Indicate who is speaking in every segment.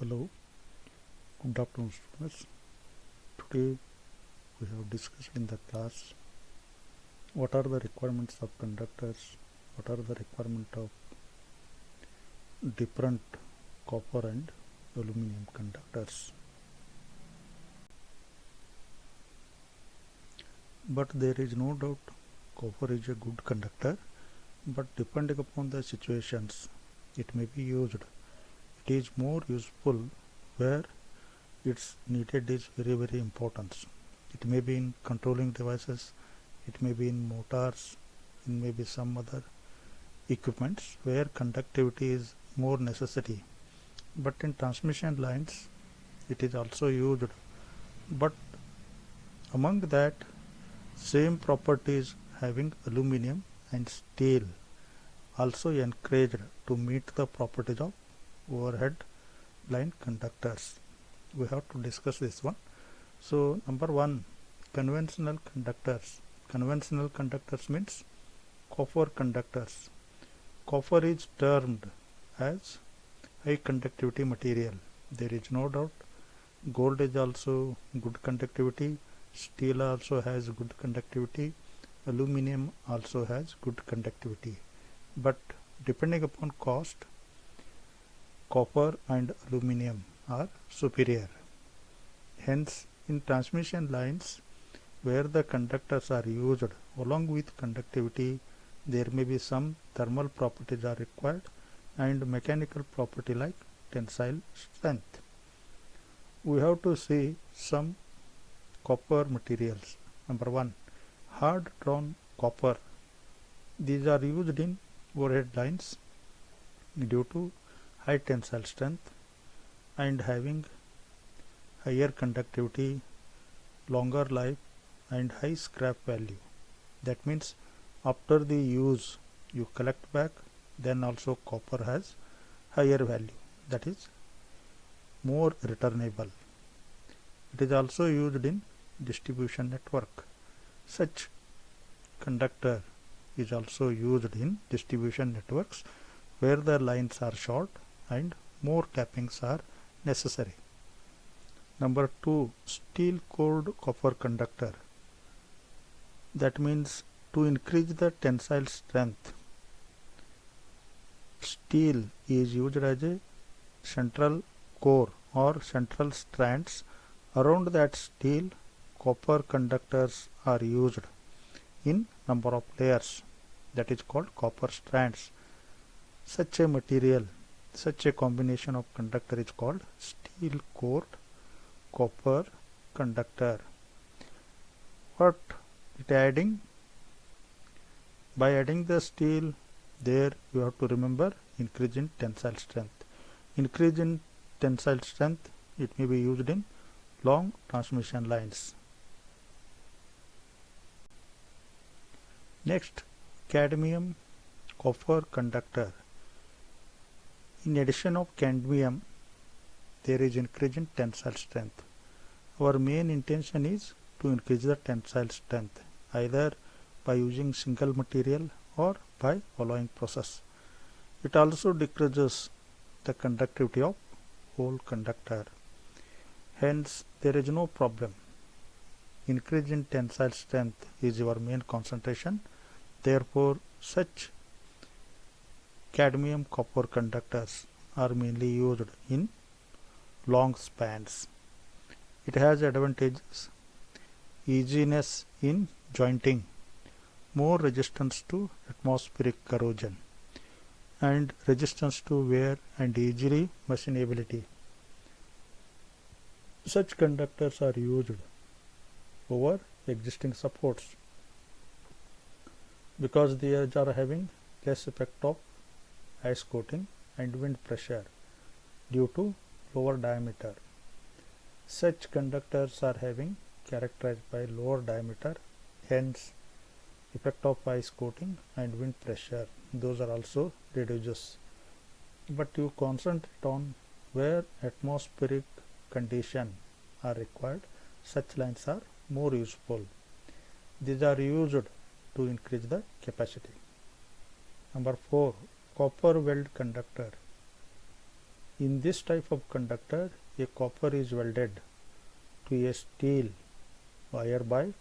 Speaker 1: Hello, good afternoon students. Today we have discussed in the class what are the requirements of conductors, what are the requirements of different copper and aluminum conductors. But there is no doubt copper is a good conductor, but depending upon the situations it may be used. It is more useful where its needed is very important. It may be in controlling devices, it may be in motors, it may be some other equipments where conductivity is more necessary. But in transmission lines it is also used, but among that same properties having aluminum and steel also encouraged to meet the properties of overhead line conductors. We have to discuss this one. So number one, conventional conductors. Conventional conductors means copper conductors. Copper is termed as high conductivity material. There is no doubt. Gold is also good conductivity. Steel also has good conductivity. Aluminum also has good conductivity. But depending upon cost, copper and aluminum are superior. Hence, in transmission lines where the conductors are used along with conductivity, there may be some thermal properties are required and mechanical property like tensile strength. We have to see some copper materials. Number one, hard drawn copper. These are used in overhead lines due to high tensile strength and having higher conductivity, longer life and high scrap value. That means after the use you collect back, then also copper has higher value, that is more returnable. It is also used in distribution network. Such conductor is also used in distribution networks where the lines are short and more tappings are necessary. Number two, steel cored copper conductor. That means to increase the tensile strength, steel is used as a central core or central strands. Around that steel, copper conductors are used in number of layers, that is called copper strands. Such a material, such a combination of conductor is called steel cored copper conductor. What it adding? By adding the steel, there you have to remember increase in tensile strength. Increase in tensile strength, it may be used in long transmission lines. Next, cadmium copper conductor. In addition of cadmium, there is increase in tensile strength. Our main intention is to increase the tensile strength either by using single material or by alloying process. It also decreases the conductivity of whole conductor. Hence, there is no problem. Increase in tensile strength is your main concentration. Therefore, such cadmium copper conductors are mainly used in long spans. It has advantages: easiness in jointing, more resistance to atmospheric corrosion, and resistance to wear and easily machinability. Such conductors are used over existing supports because they are having less effect of ice coating and wind pressure due to lower diameter. Such conductors are having characterized by lower diameter, hence effect of ice coating and wind pressure, those are also reduces. But you concentrate on where atmospheric condition are required, such lines are more useful. These are used to increase the capacity. Number 4, copper weld conductor. In this type of conductor, a copper is welded to a steel wire by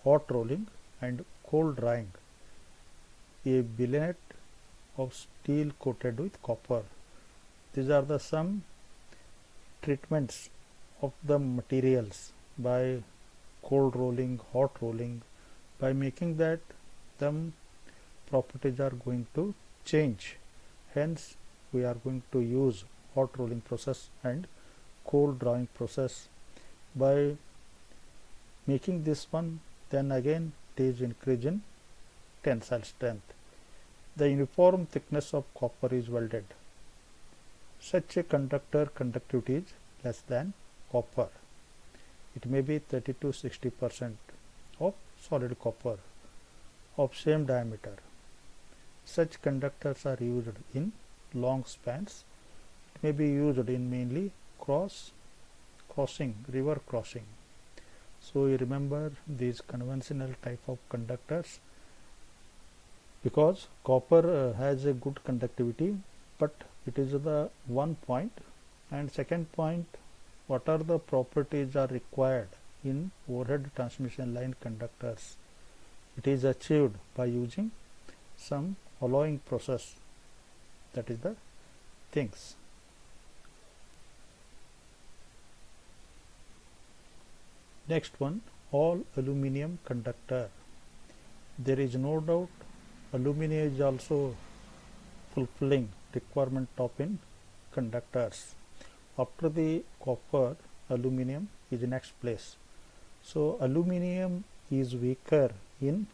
Speaker 1: hot rolling and cold drying. A billet of steel coated with copper. These are the some treatments of the materials by cold rolling, hot rolling. By making that, the properties are going to change. Hence, we are going to use hot rolling process and cold drying process. By making this one, then again it is increase in tensile strength. The uniform thickness of copper is welded. Such a conductor conductivity is less than copper. It may be 30 to 60% of solid copper of same diameter. Such conductors are used in long spans. It may be used in mainly crossing, river crossing. So you remember these conventional type of conductors, because copper has a good conductivity, but it is the one point. And second point, what are the properties are required in overhead transmission line conductors? It is achieved by using some alloying process. That is the things. Next one, all aluminum conductor. There is no doubt aluminum is also fulfilling requirement of in conductors. After the copper, aluminum is next place. So aluminum is weaker in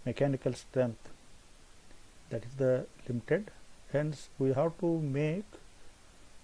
Speaker 1: mechanical strength, that is the limited. Hence we have to make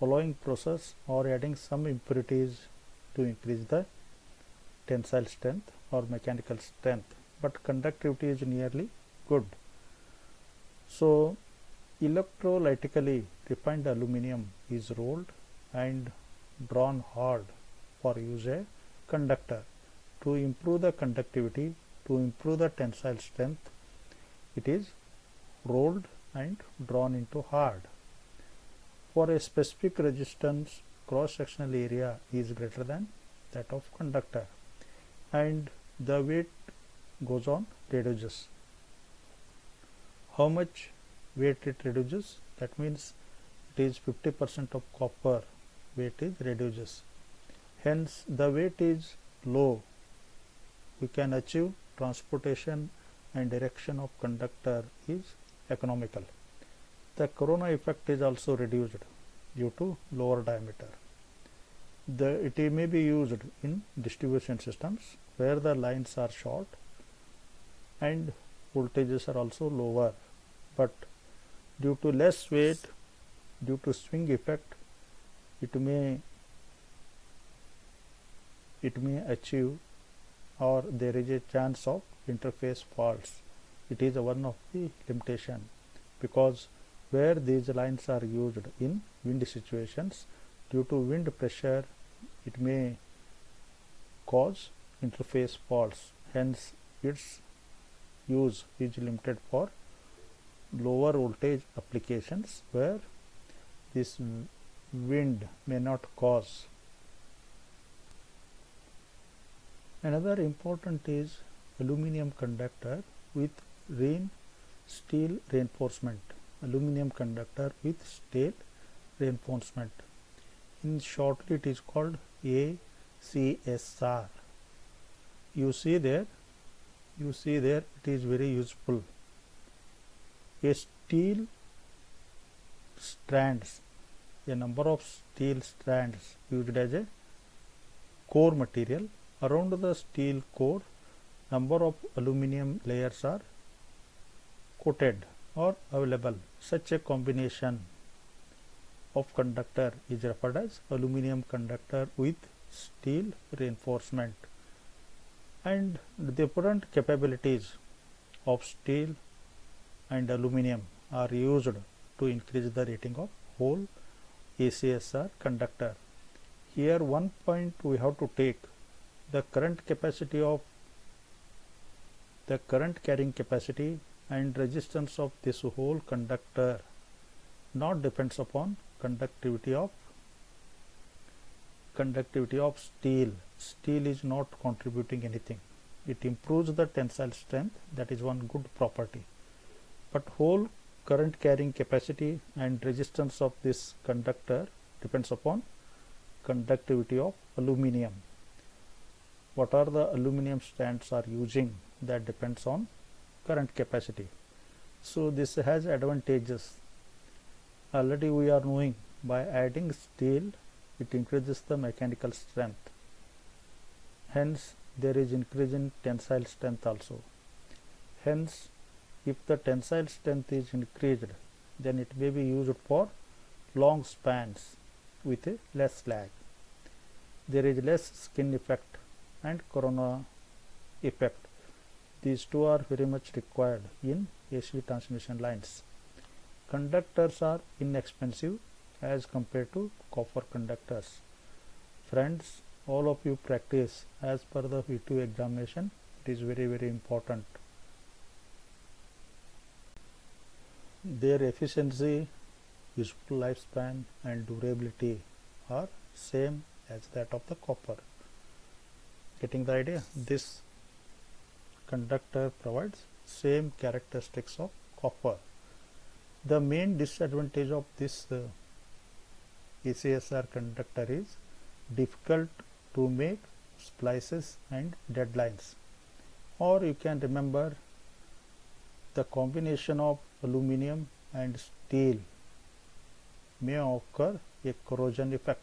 Speaker 1: alloying process or adding some impurities to increase the tensile strength or mechanical strength, but conductivity is nearly good. So electrolytically refined aluminum is rolled and drawn hard for use a conductor. To improve the conductivity, to improve the tensile strength, it is rolled and drawn into hard. For a specific resistance, cross-sectional area is greater than that of conductor, and the weight goes on reduces. How much weight it reduces? That means it is 50% of copper weight is reduces. Hence the weight is low. We can achieve transportation and direction of conductor is economical. The corona effect is also reduced due to lower diameter. It may be used in distribution systems where the lines are short and voltages are also lower, but due to less weight, due to swing effect, it may achieve, or there is a chance of interface faults. It is one of the limitation, because where these lines are used in wind situations, due to wind pressure, it may cause interface faults. Hence its use is limited for lower voltage applications where this wind may not cause. Another important is aluminum conductor with steel reinforcement. Aluminum conductor with steel reinforcement. In shortly it is called ACSR. You see there it is very useful. A steel strands, a number of steel strands used as a core material. Around the steel core, number of aluminum layers are coated or available. Such a combination of conductor is referred as aluminum conductor with steel reinforcement. And the different capabilities of steel and aluminum are used to increase the rating of whole ACSR conductor. Here one point we have to take: the current carrying capacity and resistance of this whole conductor not depends upon conductivity of conductivity of steel. Steel is not contributing anything. It improves the tensile strength, that is one good property. But whole current carrying capacity and resistance of this conductor depends upon conductivity of aluminium. What are the aluminium strands are using, that depends on current capacity. So this has advantages. Already we are knowing by adding steel it increases the mechanical strength. Hence there is increase in tensile strength also. Hence if the tensile strength is increased, then it may be used for long spans with a less lag. There is less skin effect and corona effect. These two are very much required in AC transmission lines. Conductors are inexpensive as compared to copper conductors. Friends, all of you practice as per the V2 examination. It is very important. Their efficiency, useful lifespan and durability are same as that of the copper. Getting the idea? This conductor provides same characteristics of copper. The main disadvantage of this ACSR conductor is difficult to make splices and deadlines. Or you can remember the combination of aluminium and steel may occur a corrosion effect.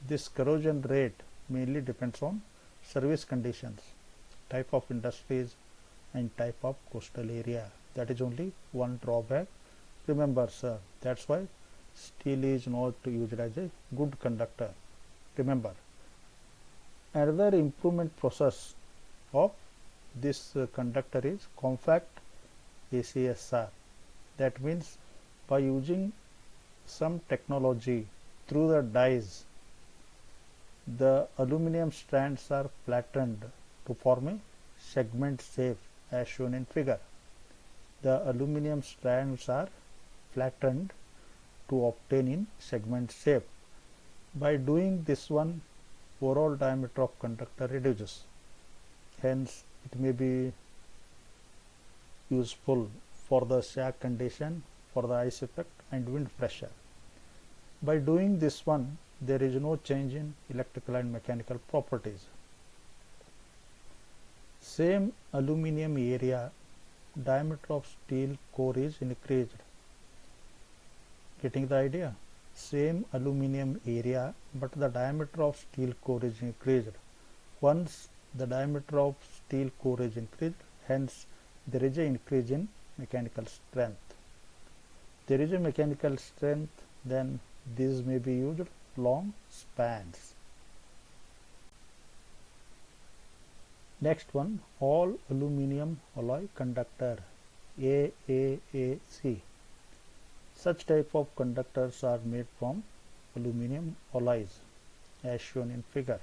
Speaker 1: This corrosion rate mainly depends on service conditions, type of industries and type of coastal area. That is only one drawback. Remember sir, that's why steel is not used as a good conductor. Remember, another improvement process of this conductor is compact ACSR. That means by using some technology through the dies, the aluminium strands are flattened to form a segment shape as shown in figure. The aluminium strands are flattened to obtain in segment shape. By doing this one, overall diameter of conductor reduces. Hence it may be useful for the sag condition, for the ice effect and wind pressure. By doing this one, there is no change in electrical and mechanical properties. Same aluminium area, diameter of steel core is increased. Getting the idea? Same aluminium area, but the diameter of steel core is increased. Once the diameter of steel core is increased, hence there is an increase in mechanical strength. There is a mechanical strength, then these may be used long spans. Next one, all aluminum alloy conductor, AAAC. Such type of conductors are made from aluminum alloys as shown in figure.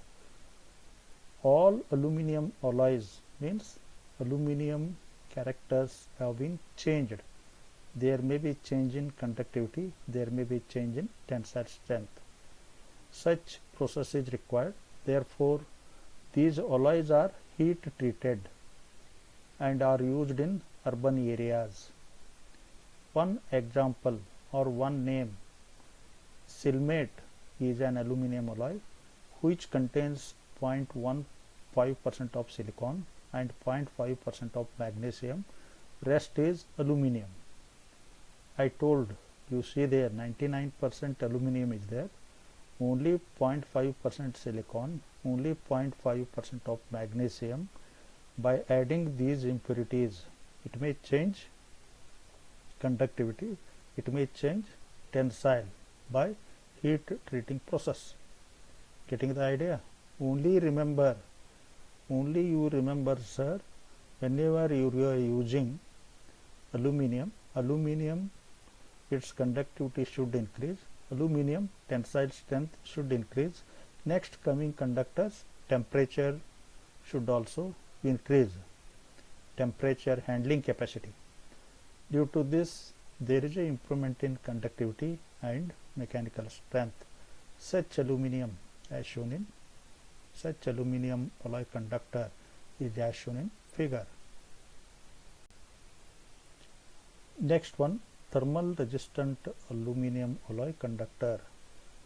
Speaker 1: All aluminum alloys means aluminum characters have been changed. There may be change in conductivity, there may be change in tensile strength. Such process is required. Therefore, these alloys are heat treated and are used in urban areas. One example or one name, Silmate is an aluminum alloy which contains 0.15% of silicon and 0.5% of magnesium. Rest is aluminum. I told you, see there 99% aluminum is there, only 0.5% silicon, only 0.5% of magnesium. By adding these impurities, it may change conductivity, it may change tensile by heat treating process. Getting the idea? Only you remember sir, whenever you are using aluminum, its conductivity should increase, aluminum tensile strength should increase. Next coming conductors, temperature should also increase, temperature handling capacity. Due to this, there is an improvement in conductivity and mechanical strength. such aluminium as shown in such aluminium alloy conductor is as shown in figure. Next one, thermal resistant aluminum alloy conductor.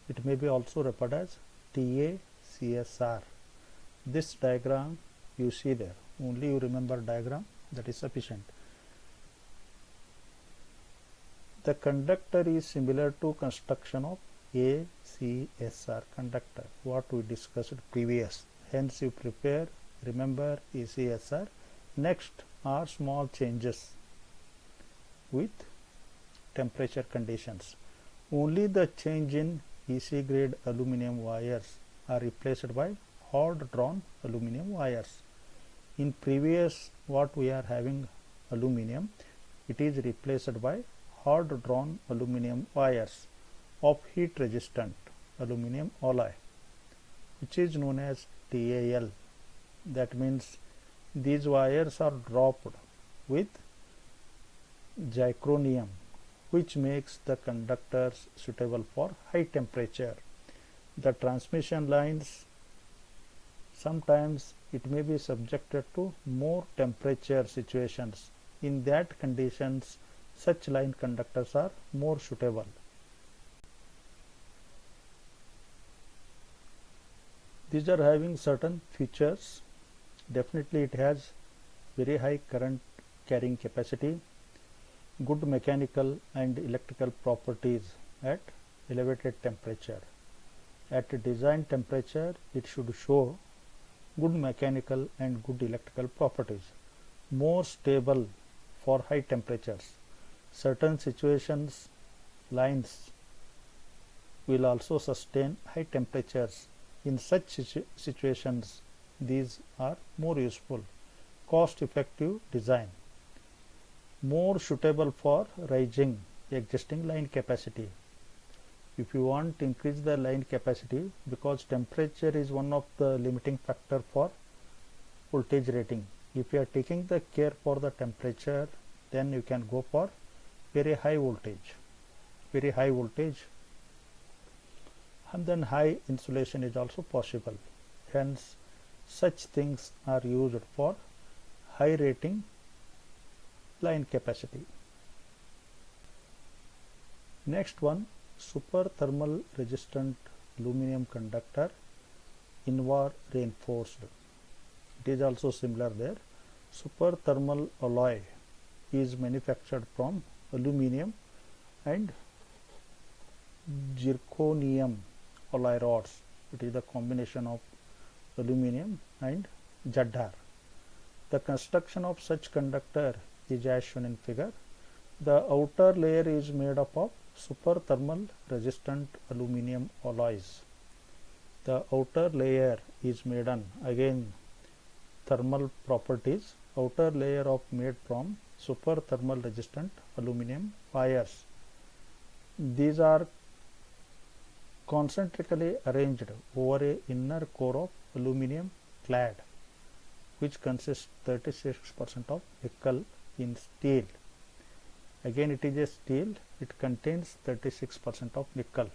Speaker 1: It may be also referred as TACSR. This diagram you see there, only you remember diagram, that is sufficient. The conductor is similar to construction of ACSR conductor, what we discussed previous. Hence you remember ACSR. Next are small changes with temperature conditions. Only the change in EC grade aluminum wires are replaced by hard drawn aluminum wires. In previous what we are having aluminum, it is replaced by hard drawn aluminum wires of heat resistant aluminum alloy, which is known as TAL. That means these wires are dropped with zirconium, which makes the conductors suitable for high temperature. The transmission lines, sometimes it may be subjected to more temperature situations. In that conditions, such line conductors are more suitable. These are having certain features. Definitely it has very high current carrying capacity, good mechanical and electrical properties at elevated temperature. At design temperature, it should show good mechanical and good electrical properties, more stable for high temperatures. Certain situations, lines will also sustain high temperatures. In such situations, these are more useful. Cost effective design, more suitable for raising existing line capacity. If you want to increase the line capacity, because temperature is one of the limiting factor for voltage rating. If you are taking the care for the temperature, then you can go for very high voltage, and then high insulation is also possible. Hence such things are used for high rating line capacity. Next one, super thermal resistant aluminum conductor, Invar reinforced. It is also similar there. Super thermal alloy is manufactured from aluminum and zirconium alloy rods. It is the combination of aluminum and Jaddar. The construction of such conductor is as shown in figure. The outer layer is made up of super thermal resistant aluminum alloys. The outer layer is made on, again thermal properties, outer layer of made from super thermal resistant aluminum wires. These are concentrically arranged over a inner core of aluminum clad, which consists 36% of nickel in steel. Again it is a steel, it contains 36% of nickel.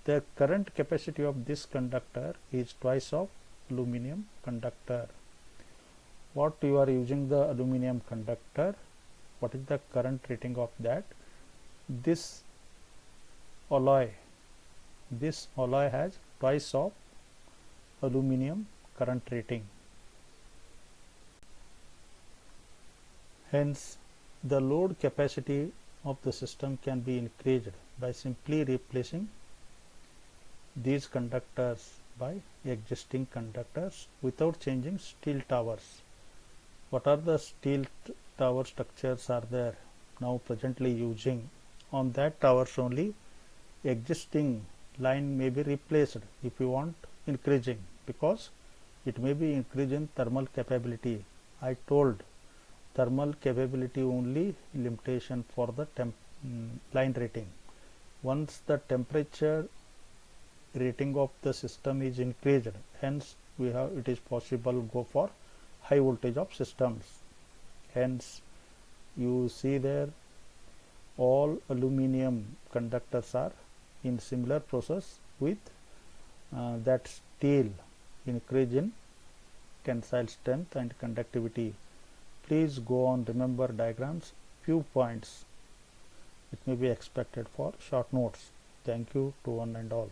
Speaker 1: The current capacity of this conductor is twice of aluminum conductor. What you are using the aluminum conductor, what is the current rating of that? This alloy has twice of aluminum current rating. Hence the load capacity of the system can be increased by simply replacing these conductors by existing conductors without changing steel towers. What are the steel tower structures are there now presently using? On that towers only existing line may be replaced if you want increasing, because it may be increasing thermal capability. I told thermal capability only limitation for the line rating. Once the temperature rating of the system is increased, hence it is possible go for high voltage of systems. Hence you see there all aluminum conductors are in similar process with that steel increase in tensile strength and conductivity. Please go on, remember diagrams, few points. It may be expected for short notes. Thank you to one and all.